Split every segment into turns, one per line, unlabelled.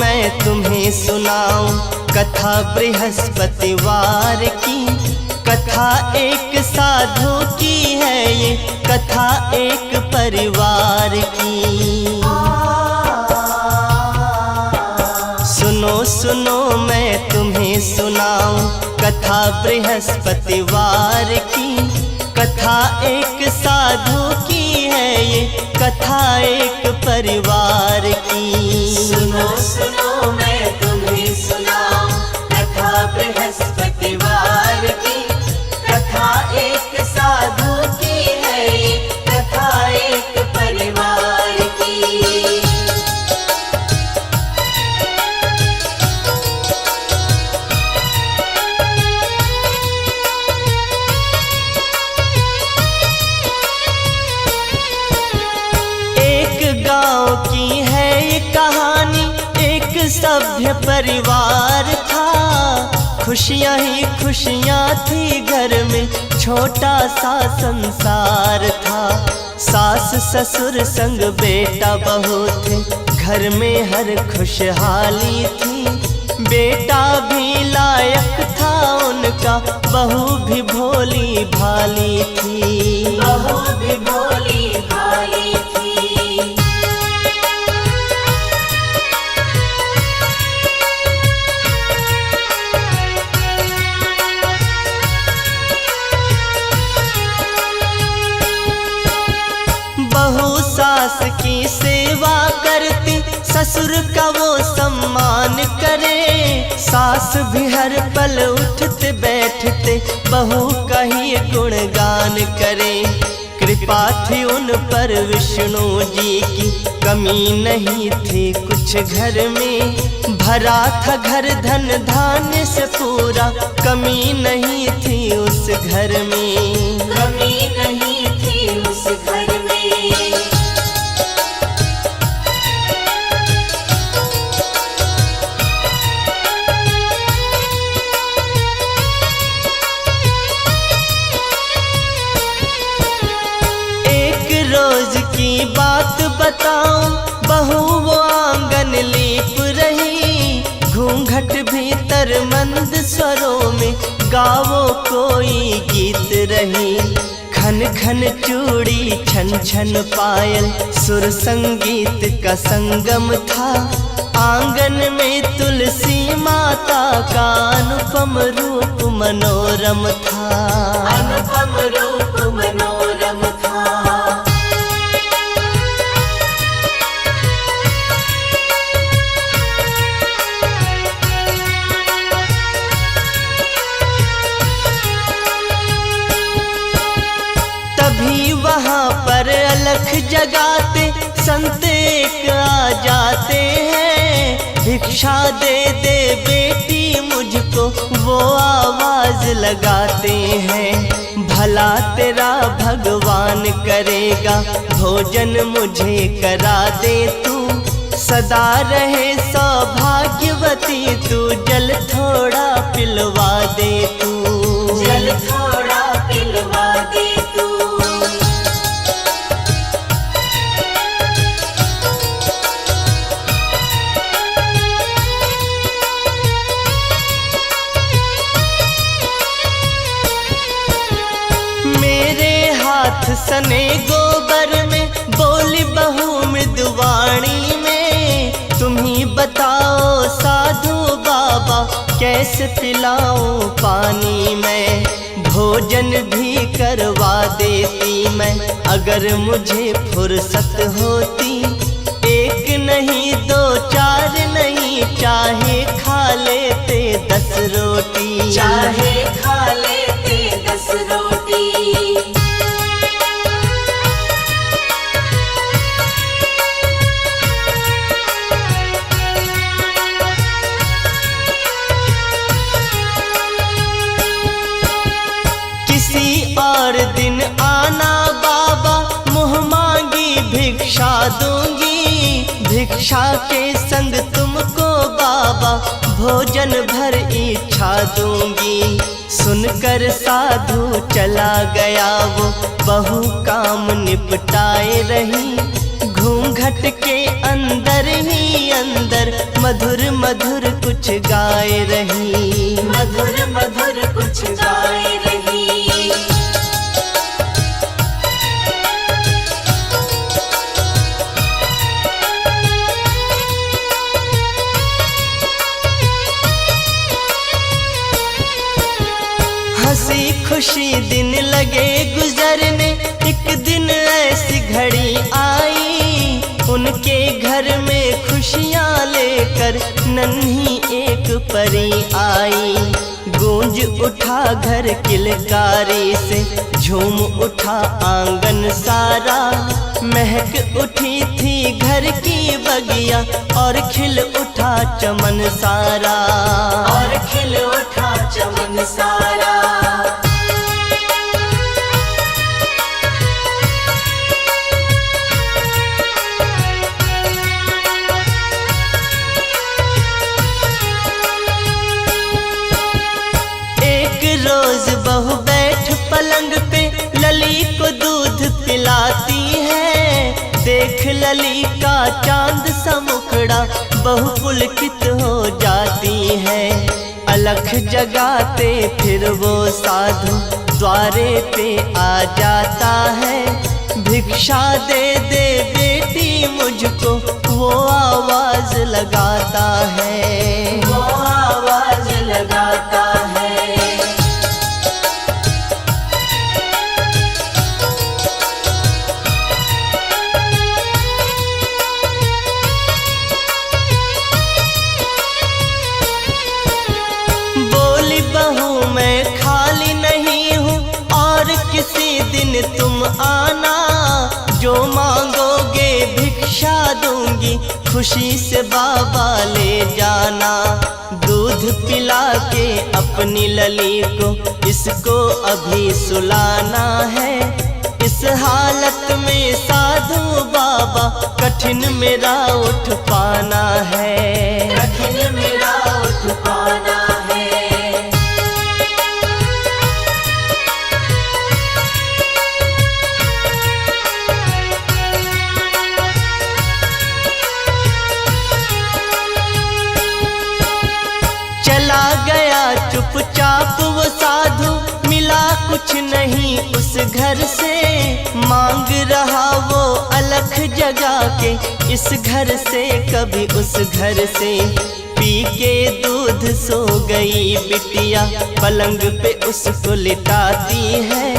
मैं तुम्हें सुनाऊं कथा बृहस्पतिवार की। कथा एक साधु की है ये, कथा एक परिवार की। सुनो सुनो मैं तुम्हें सुनाऊं कथा बृहस्पतिवार की। कथा एक साधु की है ये, कथा एक परिवार की।
सुनो सुनो मैं तुम्हें सुनाऊं कथा बृहस्पतिवार की। कथा एक साधु की है ये, कथा एक परिवार की।
गाँव की है ये कहानी, एक सभ्य परिवार था। खुशियाँ ही खुशियाँ थी घर में, छोटा सा संसार था। सास ससुर संग बेटा बहू थे, घर में हर खुशहाली थी। बेटा भी लायक था उनका, बहू भी भोली भाली थी।
बहू भी भोली भाली थी।
बहू सास की सेवा करती, ससुर का वो सम्मान करे। सास भी हर पल उठते बैठते, बहू का ही गुणगान करे। कृपा थी उन पर विष्णु जी की, कमी नहीं थी कुछ घर में। भरा था घर धन धान्य से पूरा, कमी नहीं थी उस घर में।
कमी नहीं थी उस घर में।
रोज की बात बताऊं, बहू वो आंगन लीप रही। घूंघट भीतर मंद स्वरों में, गावो कोई गीत रही। खन खन चूड़ी छन छन पायल, सुर संगीत का संगम था। आंगन में तुलसी माता का अनुपम रूप मनोरम था।
अनुपम रूप मनोरम था।
तभी वहाँ पर अलख जगाते संत एक आ जाते हैं। भिक्षा दे दे बेटी मुझको, वो आवाज लगाते हैं। भला तेरा भगवान करेगा, भोजन मुझे करा दे तू। सदा रहे सौभाग्यवती तू, जल थोड़ा पिलवा दे तू।
जल थोड़ा पिलवा दे तू।
मेरे हाथ सने गोबर में, बोली बहू मृदुवाणी में। तुम ही बताओ साधु बाबा, कैसे पिलाऊं पानी में। भोजन भी करवा देती मैं, अगर मुझे फुर्सत होती। एक नहीं दो चार नहीं, चाहे खा लेते 10 रोटी।
चाहे खा लेते 10 रोटी।
किसी और दिन आना बाबा, मुँह मांगी भिक्षा दूंगी। भिक्षा के संग तुमको बाबा, भोजन भर इच्छा दूंगी। सुनकर साधु चला गया वो, बहू काम निपटाए रही। घूंघट के अंदर ही अंदर मधुर मधुर कुछ गाए रही,
मधुर मधुर कुछ गाए रही।
हंसी खुशी दिन लगे गुजरने, एक दिन ऐसी घड़ी आई, उनके घर में खुशियाँ लेकर नन्ही एक परी आई। गूंज उठा घर किलकारी से, झूम उठा आंगन सारा, महक उठी थी घर की बगिया और खिल उठा चमन सारा,
और खिल उठा चमन सारा।
रोज बहू बैठ पलंग पे लली को दूध पिलाती है, देख लली का चांद सा मुखड़ा बहू पुलकित हो जाती है। अलख जगाते फिर वो साधु द्वारे पे आ जाता है, भिक्षा दे दे बेटी मुझको वो आवाज लगाता है,
वो आवाज लगाता है।
बहू मैं खाली नहीं हूँ और किसी दिन तुम आना, जो मांगोगे भिक्षा दूंगी खुशी से बाबा ले जाना। दूध पिला के अपनी लली को इसको अभी सुलाना है, इस हालत में साधु बाबा कठिन मेरा उठ पाना है,
कठिन मेरा उठ पाना है।
चला गया चुपचाप वो साधु, मिला कुछ नहीं उस घर से, मांग रहा वो अलख जगा के इस घर से कभी उस घर से। पी के दूध सो गई बिटिया, पलंग पे उसको लिटाती है,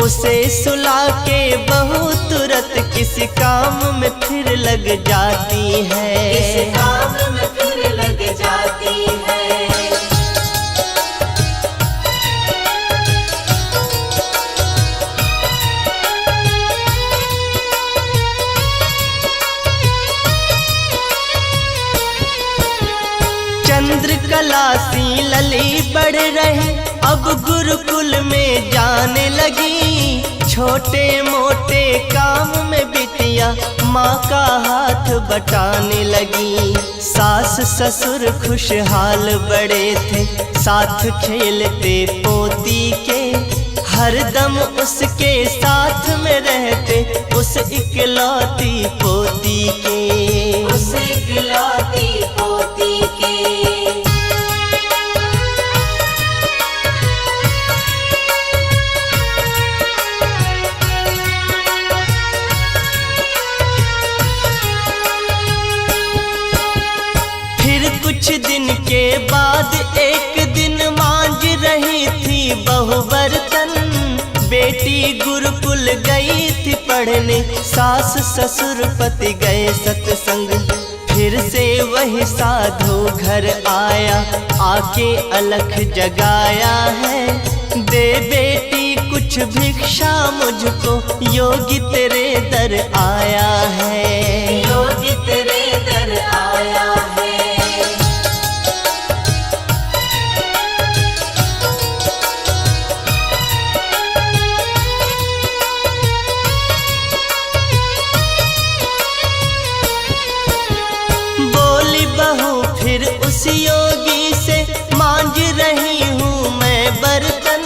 उसे सुला के बहू तुरंत किसी काम में फिर लग जाती है,
किसी काम में फिर लग जाती है।
चंद्रकला सी लली बढ़ रही, अब गुरुकुल में जाने लगी, छोटे मोटे काम में बिटिया माँ का हाथ बटाने लगी। सास ससुर खुशहाल बड़े थे, साथ खेलते पोती के, हरदम उसके साथ में रहते उस इकलौती पोती के,
उस इकलौती पोती के।
कुछ दिन के बाद एक दिन मांझ रही थी बहू बर्तन, बेटी गुरुकुल गई थी पढ़ने, सास ससुर पति गए सत्संग, फिर से वही साधु घर आया, आके अलख जगाया है, दे बेटी कुछ भिक्षा मुझको, योगी तेरे दर आया है,
योगी तेरे दर आया है।
फिर उस योगी से मांझ रही हूँ मैं बर्तन,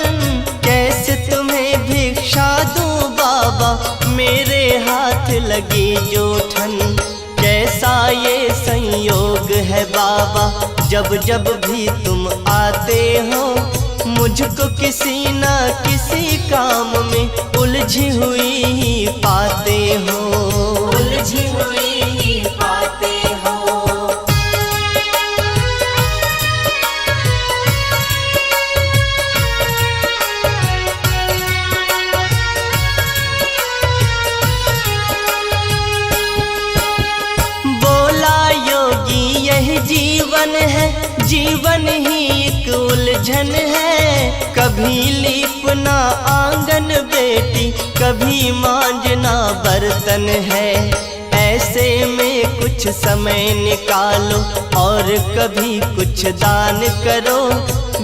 कैसे तुम्हें भिक्षा दूँ बाबा, मेरे हाथ लगी जो ठन, कैसा ये संयोग है बाबा, जब जब भी तुम आते हो मुझको किसी न किसी काम में उलझी हुई ही पाते हो,
उलझी हुई ही पाते हो।
बोला योगी यही जीवन है, जीवन ही एक उलझन है। कभी लीपना आंगन बेटी, कभी मांजना बर्तन है। ऐसे में कुछ समय निकालो और कभी कुछ दान करो।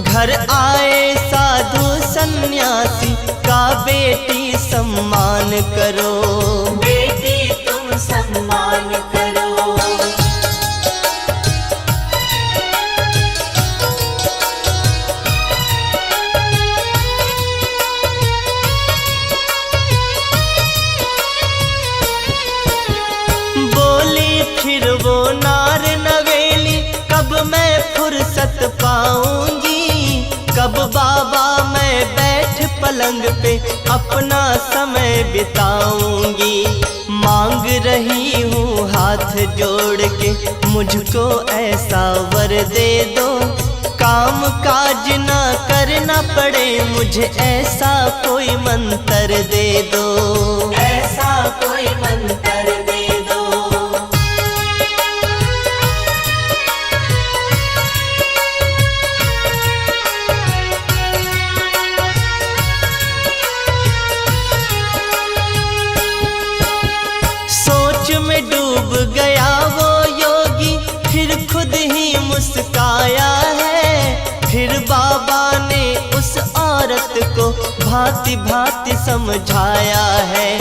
घर आए साधु सन्यासी का बेटी सम्मान करो,
बेटी तुम सम्मान करो।
फिर वो नार नवेली, कब मैं फुर्सत पाऊंगी, कब बाबा मैं बैठ पलंग पे अपना समय बिताऊंगी। मांग रही हूँ हाथ जोड़ के मुझको ऐसा वर दे दो, काम काज ना करना पड़े मुझे ऐसा कोई मंत्र दे दो,
ऐसा कोई मंत्र दे दो।
में डूब गया वो योगी, फिर खुद ही मुस्काया है। फिर बाबा ने उस औरत को भांति भांति समझाया है।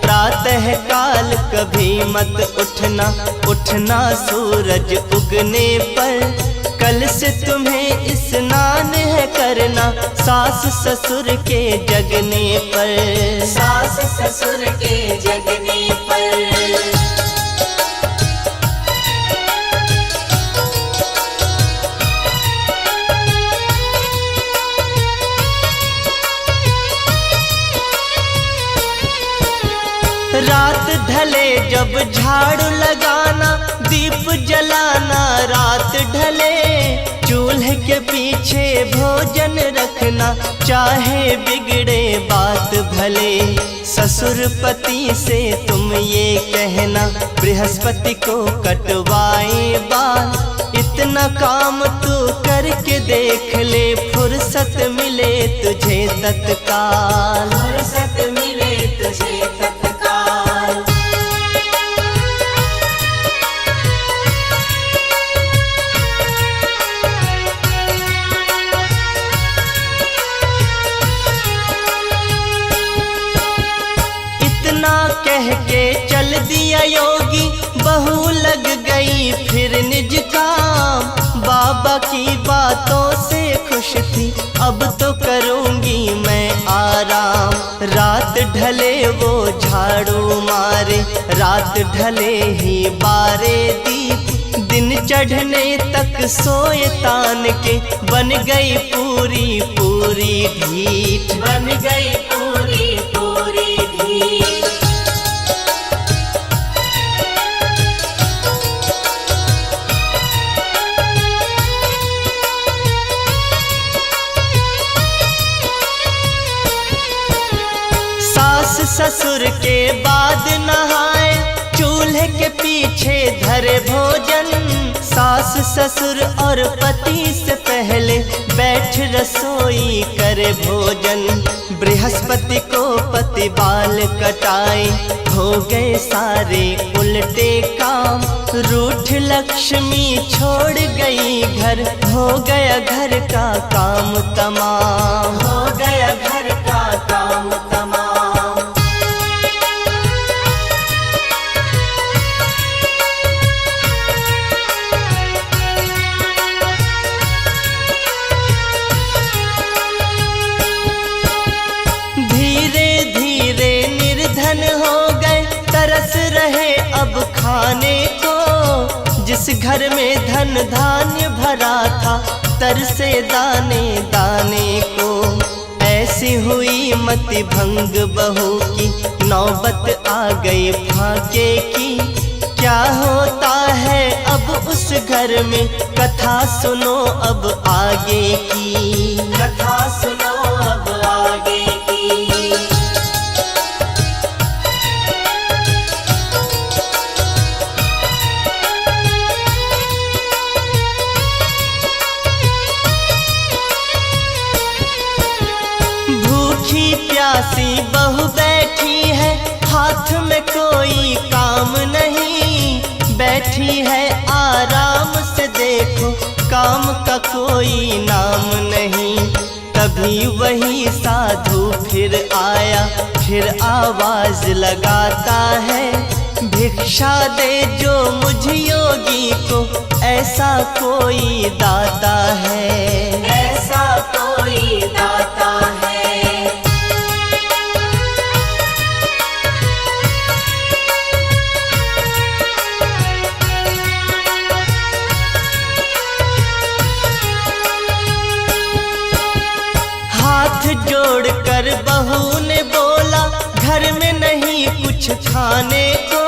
प्रातः काल कभी मत उठना, उठना सूरज उगने पर। कल से तुम्हें स्नान है करना सास ससुर के जगने पर,
सास ससुर के जगने पर।
रात ढले जब झाड़ू लगाना, दीप जलाना रात ढले। चूल्हे के पीछे भोजन रखना, चाहे बिगड़े बात भले। ससुर पति से तुम ये कहना, बृहस्पति को कटवाए बाल। इतना काम तू करके देख ले, फुर्सत मिले तुझे तत्काल,
फुर्सत मिले तुझे तत्काल।
कह के चल दिया योगी, बहू लग गई फिर निज काम। बाबा की बातों से खुश थी, अब तो करूंगी मैं आराम। रात ढले वो झाड़ू मारे, रात ढले ही बारे दीप। दिन चढ़ने तक सोए तान के, बन गई पूरी पूरी ढीठ,
बन गई पूरी पूरी ढीठ।
ससुर के बाद नहाए, चूल्हे के पीछे धरे भोजन। सास ससुर और पति से पहले बैठ रसोई करे भोजन। बृहस्पति को पति बाल कटाए, हो गए सारे उल्टे काम। रूठ लक्ष्मी छोड़ गई घर, हो गया घर का काम तमाम,
हो गया घर का काम तमाम।
निर्धन हो गए, तरस रहे अब खाने को। जिस उस घर में धन धान्य भरा था, तरसे दाने दाने को। ऐसी हुई मति भंग बहू की, नौबत आ गई फाके की। क्या होता है अब उस घर में, कथा सुनो अब आगे की।
कथा सुनो अब आगे की।
भूखी प्यासी बहू बैठी है, हाथ में कोई काम नहीं। बैठी है आराम से, देखो काम का कोई नाम नहीं। तभी वही साधु फिर आया, फिर आवाज लगाता है, भिक्षा दे जो मुझ योगी को, ऐसा कोई दाता है।
ऐसा कोई दाता है।
हाथ जोड़कर बहू ने बोला, घर में नहीं कुछ खाने को।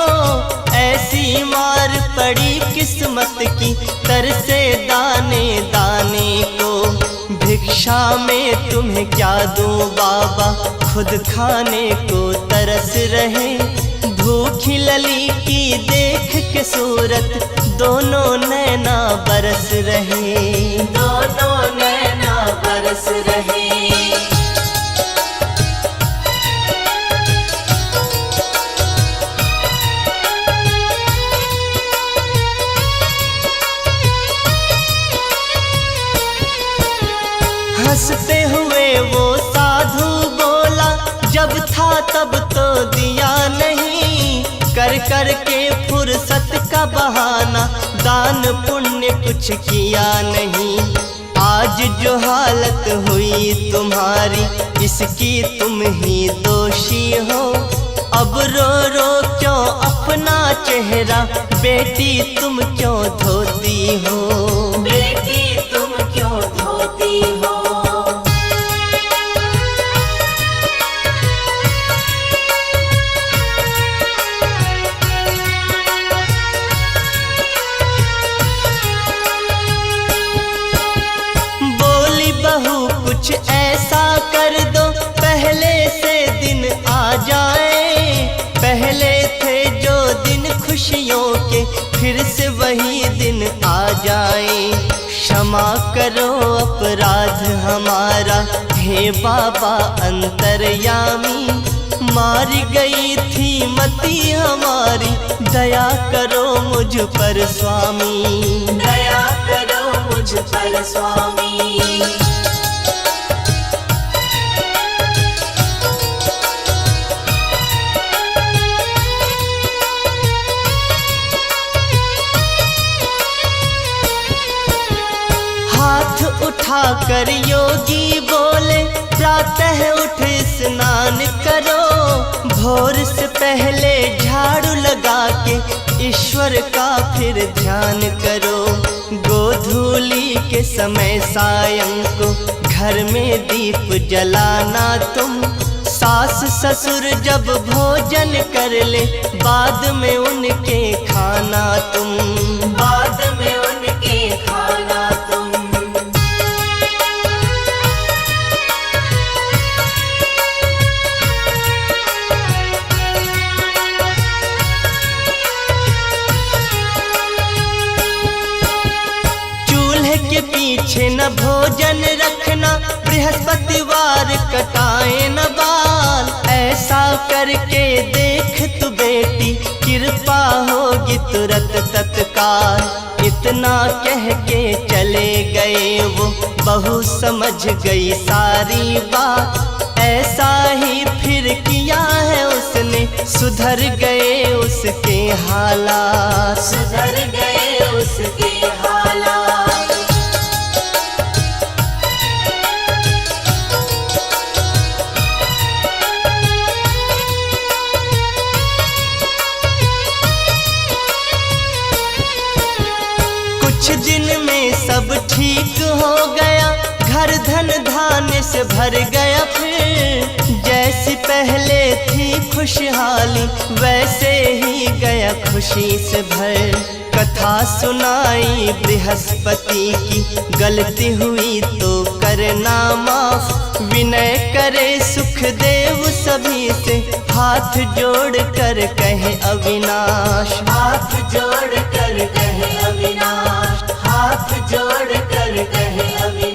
ऐसी मार पड़ी किस्मत की, तरसे दाने दाने को। भिक्षा में तुम्हें क्या दूं बाबा, खुद खाने को तरस रहे। भूखी लली की देख के सूरत, दोनों नैना बरस रहे।
दोनों नैना बरस रहे।
हंसते हुए वो साधु बोला, जब था तब तो दिया नहीं। कर कर के फुर्सत का बहाना, दान पुण्य कुछ किया नहीं। आज जो हालत हुई तुम्हारी, इसकी तुम ही दोषी हो। अब रो रो क्यों अपना चेहरा, बेटी तुम क्यों धोती हो।
बेटी तुम क्यों धोती हो।
बहू कुछ ऐसा कर दो, पहले से दिन आ जाए। पहले थे जो दिन खुशियों के, फिर से वही दिन आ जाए। क्षमा करो अपराध हमारा, हे बाबा अंतर्यामी। मारी गई थी मति हमारी, दया करो मुझ पर स्वामी।
दया करो मुझ पर स्वामी।
हाथ उठाकर योगी बोले, प्रातः उठ स्नान करो। भोर से पहले झाड़ू लगा के, ईश्वर का फिर ध्यान करो। गोधूली के समय सायं को, घर में दीप जलाना तुम। सास ससुर जब भोजन कर ले, बाद में उनके खाना तुम।
बाद में उनके खाना तुम।
के पीछे न भोजन रखना, बृहस्पतिवार कटाए न बाल। ऐसा करके देख तू बेटी, कृपा होगी तुरंत तत्काल। इतना कह के चले गए वो, बहू समझ गई सारी बात। ऐसा ही फिर किया है उसने, सुधर गए उसके हालात।
सुधर गए उसके हालात।
हो गया, घर धन धान्य से भर गया फिर। जैसी पहले थी खुशहाली वैसे ही गया खुशी से भर। कथा सुनाई बृहस्पति की, गलती हुई तो करना माफ। विनय करे सुखदेव सभी से, हाथ जोड़ कर कहे अविनाश।
हाथ जोड़ कर कहे अविनाश, हाथ जोड़ कर कहे अविनाश।